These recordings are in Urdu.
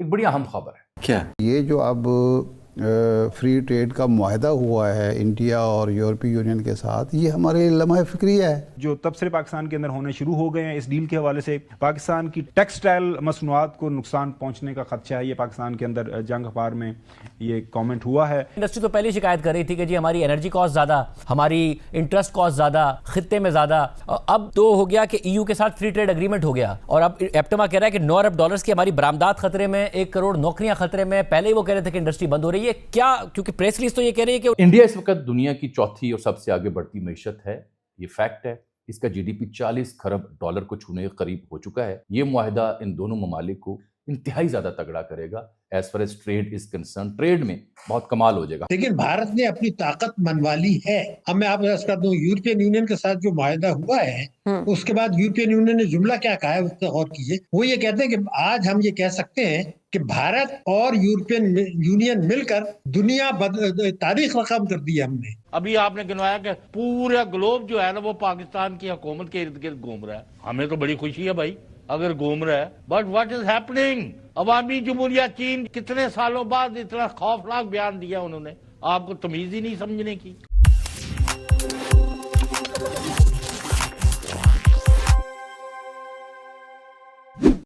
ایک بڑی اہم خبر ہے. کیا یہ جو اب فری ٹریڈ کا معاہدہ ہوا ہے انڈیا اور یورپی یونین کے ساتھ، یہ ہمارے لمحہ فکریہ ہے جو تبصرے پاکستان کے اندر ہونے شروع ہو گئے ہیں اس ڈیل کے حوالے سے. پاکستان کی ٹیکسٹائل مصنوعات کو نقصان پہنچنے کا خدشہ ہے. یہ پاکستان کے اندر جنگ اخبار میں یہ کامنٹ ہوا ہے. انڈسٹری تو پہلے شکایت کر رہی تھی کہ جی ہماری انرجی کاسٹ زیادہ، ہماری انٹرسٹ کاسٹ زیادہ، خطے میں زیادہ. اب تو ہو گیا کہ EU کے ساتھ فری ٹریڈ اگریمنٹ ہو گیا، اور اب ایپٹما کہہ رہا ہے کہ 9 ارب ڈالرز کی ہماری برآمدات خطرے میں، 1 کروڑ نوکریاں خطرے میں. پہلے ہی وہ کہہ رہے تھے کہ انڈسٹری بند ہو رہی ہے. کیا کیونکہ پریس ریلیز تو یہ کہہ رہی ہے کہ انڈیا اس وقت دنیا کی چوتھی اور سب سے آگے بڑھتی معیشت ہے. یہ فیکٹ ہے. اس کا GDP 40 کھرب ڈالر کو چھونے کے قریب ہو چکا ہے. یہ معاہدہ ان دونوں ممالک کو انتہائی زیادہ تگڑا کرے گا. As far as trade is concerned, trade میں بہت کمال ہو جائے گا. لیکن بھارت نے اپنی طاقت منوا لی ہے. اب میں آپ کو عرض کر دوں، یورپین یونین کے ساتھ جو معاہدہ ہوا ہے اس کے بعد یورپین یونین نے جملہ کیا کہا ہے اس پہ غور کیجیے. وہ یہ کہتے ہیں کہ آج ہم یہ کہہ سکتے ہیں کہ بھارت اور یورپین یونین مل کر دنیا تاریخ رقم کر دی ہے ہم نے. ابھی آپ نے گنوایا کہ پورا گلوب جو ہے نا وہ پاکستان کی حکومت کے ارد گرد گھوم رہا ہے. ہمیں تو بڑی خوشی ہے بھائی اگر گھوم رہا ہے، بٹ واٹ از ہیپننگ؟ عوامی جمہوریہ چین کتنے سالوں بعد اتنا خوفناک بیان دیا انہوں نے. آپ کو تمیز ہی نہیں سمجھنے کی.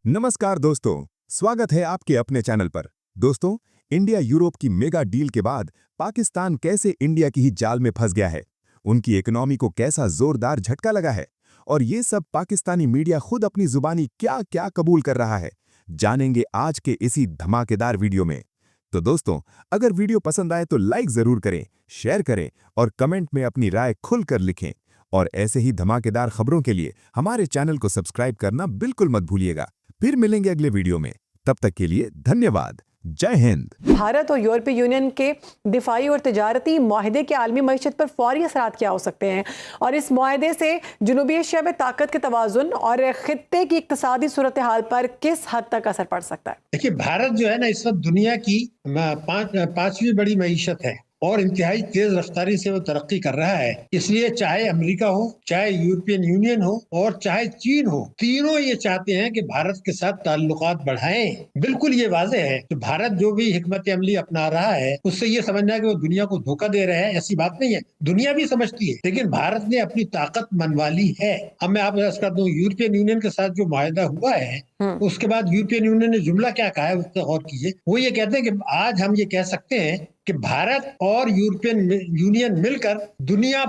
نمسکار دوستوں، سواگت ہے آپ کے اپنے چینل پر. دوستوں، انڈیا یوروپ کی میگا ڈیل کے بعد پاکستان کیسے انڈیا کی ہی جال میں پھنس گیا ہے، ان کی اکنامی کو کیسا زوردار جھٹکا لگا ہے، اور یہ سب پاکستانی میڈیا خود اپنی زبانی کیا کیا قبول کر رہا ہے، جانیں گے آج کے اسی دھماکے دار ویڈیو میں. تو دوستوں، اگر ویڈیو پسند آئے تو لائک ضرور کریں، شیئر کریں اور کمنٹ میں اپنی رائے کھل کر لکھیں. اور ایسے ہی دھماکے دار خبروں کے لیے ہمارے چینل کو سبسکرائب کرنا بالکل مت بھولیے گا. پھر ملیں گے اگلے ویڈیو میں. تب تک کے لیے دھنیہ واد. جے ہند. بھارت اور یورپی یونین کے دفاعی اور تجارتی معاہدے کے عالمی معیشت پر فوری اثرات کیا ہو سکتے ہیں، اور اس معاہدے سے جنوبی ایشیا میں طاقت کے توازن اور خطے کی اقتصادی صورتحال پر کس حد تک اثر پڑ سکتا ہے؟ دیکھیے، بھارت جو ہے نا اس وقت دنیا کی پانچویں بڑی معیشت ہے اور انتہائی تیز رفتاری سے وہ ترقی کر رہا ہے. اس لیے چاہے امریکہ ہو، چاہے یورپین یونین ہو اور چاہے چین ہو، تینوں یہ چاہتے ہیں کہ بھارت کے ساتھ تعلقات بڑھائیں. بالکل یہ واضح ہے کہ بھارت جو بھی حکمت عملی اپنا رہا ہے اس سے یہ سمجھنا ہے کہ وہ دنیا کو دھوکہ دے رہا ہے، ایسی بات نہیں ہے. دنیا بھی سمجھتی ہے، لیکن بھارت نے اپنی طاقت منوا لی ہے. اب میں آپ کو عرض کر دوں، یورپین یونین کے ساتھ جو معاہدہ ہوا ہے اس کے بعد یورپین یونین نے جملہ کیا کہا ہے اس پہ غور کیجیے. وہ یہ کہتے ہیں کہ آج ہم یہ کہہ سکتے ہیں کہ بھارت اور یورپین یونین مل کر دنیا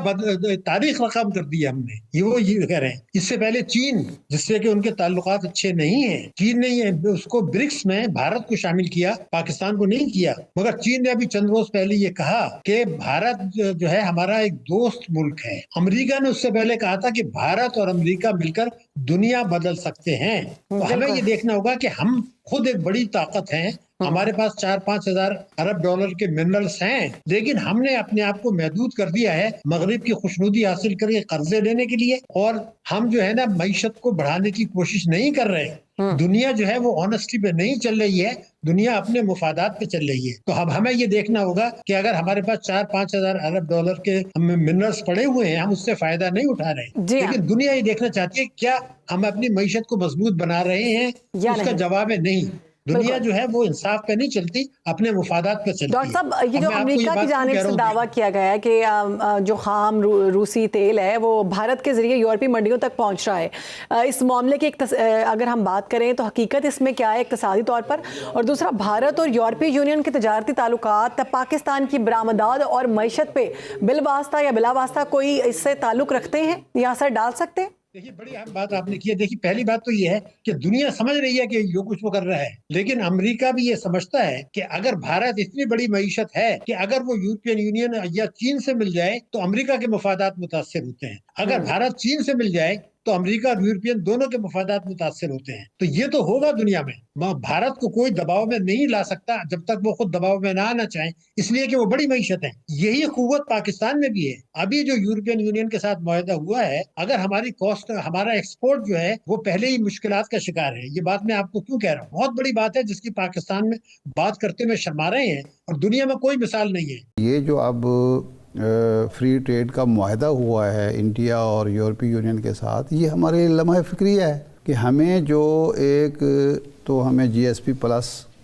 تاریخ رقم کر دی ہے ہم نے. یہ کہہ رہے ہیں. اس سے پہلے چین، جس سے کہ ان کے تعلقات اچھے نہیں ہیں، چین نے اس کو برکس میں بھارت کو شامل کیا، پاکستان کو نہیں کیا. مگر چین نے ابھی چند روز پہلے یہ کہا کہ بھارت جو ہے ہمارا ایک دوست ملک ہے. امریکہ نے اس سے پہلے کہا تھا کہ بھارت اور امریکہ مل کر دنیا بدل سکتے ہیں. تو ہمیں یہ دیکھنا ہوگا کہ ہم خود ایک بڑی طاقت ہیں، ہمارے پاس 4-5 ہزار ارب ڈالر کے منرلز ہیں، لیکن ہم نے اپنے آپ کو محدود کر دیا ہے مغرب کی خوشنودی حاصل کر کے قرضے لینے کے لیے، اور ہم جو ہے نا معیشت کو بڑھانے کی کوشش نہیں کر رہے. دنیا جو ہے وہ آنےسٹی پہ نہیں چل رہی ہے، دنیا اپنے مفادات پہ چل رہی ہے. تو اب ہمیں یہ دیکھنا ہوگا کہ اگر ہمارے پاس 4-5 ہزار ارب ڈالر کے منرلز پڑے ہوئے ہیں، ہم اس سے فائدہ نہیں اٹھا رہے، لیکن دنیا یہ دیکھنا چاہتی ہے کیا ہم اپنی معیشت کو مضبوط بنا رہے ہیں. اس کا جواب ہے نہیں. دنیا جو ہے وہ انصاف پہ نہیں چلتی، اپنے مفادات پہ چلتی ہے. ڈاکٹر صاحب، یہ جو امریکہ کی جانب سے دعویٰ کیا گیا ہے کہ جو خام روسی تیل ہے وہ بھارت کے ذریعے یورپی منڈیوں تک پہنچ رہا ہے، اس معاملے کی اگر ہم بات کریں تو حقیقت اس میں کیا ہے اقتصادی طور پر؟ اور دوسرا، بھارت اور یورپی یونین کے تجارتی تعلقات پاکستان کی برآمدات اور معیشت پہ بالواسطہ یا بلا واسطہ کوئی اس سے تعلق رکھتے ہیں یا اثر ڈال سکتے ہیں؟ دیکھیے، بڑی اہم بات آپ نے کی ہے. دیکھیے، پہلی بات تو یہ ہے کہ دنیا سمجھ رہی ہے کہ جو کچھ وہ کر رہا ہے، لیکن امریکہ بھی یہ سمجھتا ہے کہ اگر بھارت اتنی بڑی معیشت ہے کہ اگر وہ یورپین یونین یا چین سے مل جائے تو امریکہ کے مفادات متاثر ہوتے ہیں. اگر بھارت چین سے مل جائے تو امریکہ اور یورپین دونوں کے مفادات متاثر ہوتے ہیں. تو یہ تو ہوگا دنیا میں. بھارت کو کوئی دباؤ میں نہیں لا سکتا جب تک وہ خود دباؤ میں نہ آنا چاہیں، اس لیے کہ وہ بڑی معیشت ہے. یہی قوت پاکستان میں بھی ہے. ابھی جو یورپین یونین کے ساتھ معاہدہ ہوا ہے، اگر ہماری کاسٹ، ہمارا ایکسپورٹ جو ہے وہ پہلے ہی مشکلات کا شکار ہے. یہ بات میں آپ کو کیوں کہہ رہا ہوں؟ بہت بڑی بات ہے جس کی پاکستان میں بات کرتے ہوئے شرما رہے ہیں، اور دنیا میں کوئی مثال نہیں ہے. یہ جو اب فری ٹریڈ کا معاہدہ ہوا ہے انڈیا اور یورپی یونین کے ساتھ، یہ ہمارے لمحہ فکریہ ہے کہ ہمیں جو ایک تو ہمیں GSP پلس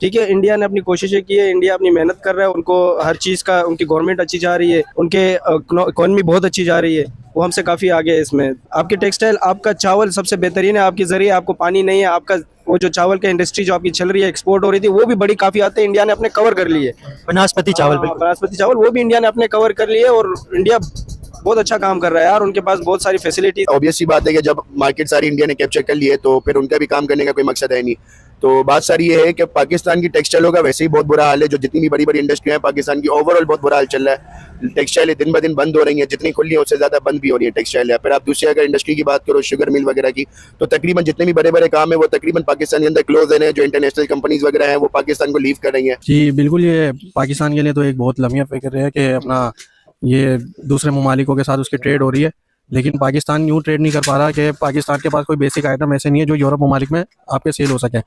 ٹھیک ہے. انڈیا نے اپنی کوششیں کی ہے, انڈیا اپنی محنت کر رہا ہے, ان کو ہر چیز کا, ان کی گورنمنٹ اچھی جا رہی ہے, ان کے اکانومی بہت اچھی جا رہی ہے, وہ ہم سے کافی آگے ہے اس میں. آپ کے ٹیکسٹائل, آپ کا چاول سب سے بہترین ہے, آپ کے ذریعے آپ کو پانی نہیں ہے, آپ کا وہ جو چاول کا انڈسٹری جو آپ کی چل رہی ہے, ایکسپورٹ ہو رہی تھی, وہ بھی بڑی کافی آتے ہیں, انڈیا نے اپنے کور کر لی ہے. بناسپتی چاول, بناسپتی چاول وہ بھی انڈیا نے اپنے کور کر لیے, اور انڈیا بہت اچھا کام کر رہا ہے یار, ان کے پاس بہت ساری فیسلٹی. اوبیس سی بات ہے کہ جب مارکیٹ ساری انڈیا نے کیپچر کر لی ہے تو پھر ان کا بھی کام کرنے کا کوئی مقصد ہے نہیں. تو بات ساری یہ ہے کہ پاکستان کی ٹیکسٹائلوں کا ویسے ہی بہت برا حال ہے, جو جتنی بھی بڑی بڑی انڈسٹری ہیں پاکستان کی اوور آل بہت برا حال چل رہا ہے. ٹیکسٹائل دن بہ دن بند ہو رہی ہیں, جتنی کھلی ہیں اس سے زیادہ بند بھی ہو رہی ہیں ٹیکسٹائل. پھر آپ دوسری اگر انڈسٹری کی بات کرو, شوگر مل وغیرہ کی, تو تقریباً جتنے بھی بڑے بڑے کام ہیں وہ تقریباً پاکستان کے اندر کلوز ہیں. جو انٹرنیشنل کمپنیز وغیرہ ہیں وہ پاکستان کو لیو کر رہی ہیں. جی بالکل, یہ پاکستان کے لیے تو ایک بہت لمحہ فکر ہے کہ اپنا یہ دوسرے ممالکوں کے ساتھ اس کی ٹریڈ ہو رہی ہے, لیکن پاکستان یوں ٹریڈ نہیں کر پا رہا کہ پاکستان کے پاس کوئی بیسک آئٹم ایسے نہیں ہے جو یورپ ممالک میں آپ کے سیل ہو سکے.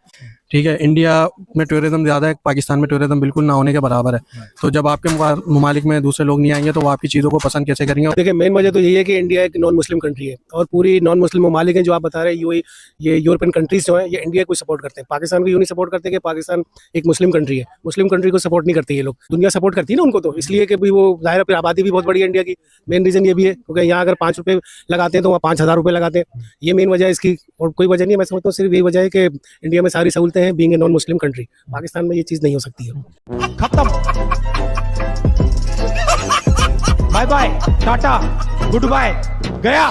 ٹھیک ہے, انڈیا میں ٹورزم زیادہ ہے, پاکستان میں ٹورزم بالکل نہ ہونے کے برابر ہے. تو جب آپ کے ممالک میں دوسرے لوگ نہیں آئیں گے تو وہ آپ کی چیزوں کو پسند کیسے کریں گے؟ دیکھیں, مین وجہ تو یہی ہے کہ انڈیا ایک نان مسلم کنٹری ہے, اور پوری نان مسلم ممالک ہیں جو آپ بتا رہے ہیں, یہ یورپین کنٹریز جو ہیں یہ انڈیا کو سپورٹ کرتے ہیں. پاکستان کو یوں نہیں سپورٹ کرتے کہ پاکستان ایک مسلم کنٹری ہے, مسلم کنٹری کو سپورٹ نہیں کرتے یہ لوگ. دنیا سپورٹ کرتی ہے نا ان کو, تو اس لیے کہ وہ ظاہر ہے پھر آبادی بھی بہت بڑی ہے انڈیا کی. مین ریزن یہ بھی ہے کیونکہ یہاں اگر 5 روپے لگاتے ہیں تو وہاں 5,000 روپے لگاتے ہیں. یہ مین وجہ ہے اس کی, اور کوئی وجہ نہیں ہے. میں سمجھتا ہوں صرف یہی وجہ ہے کہ انڈیا میں ساری سہولتیں ہیں being a non Muslim country. Pakistan میں یہ چیز نہیں ہو سکتی ہے. ختم, bye bye, tata, goodbye, گیا.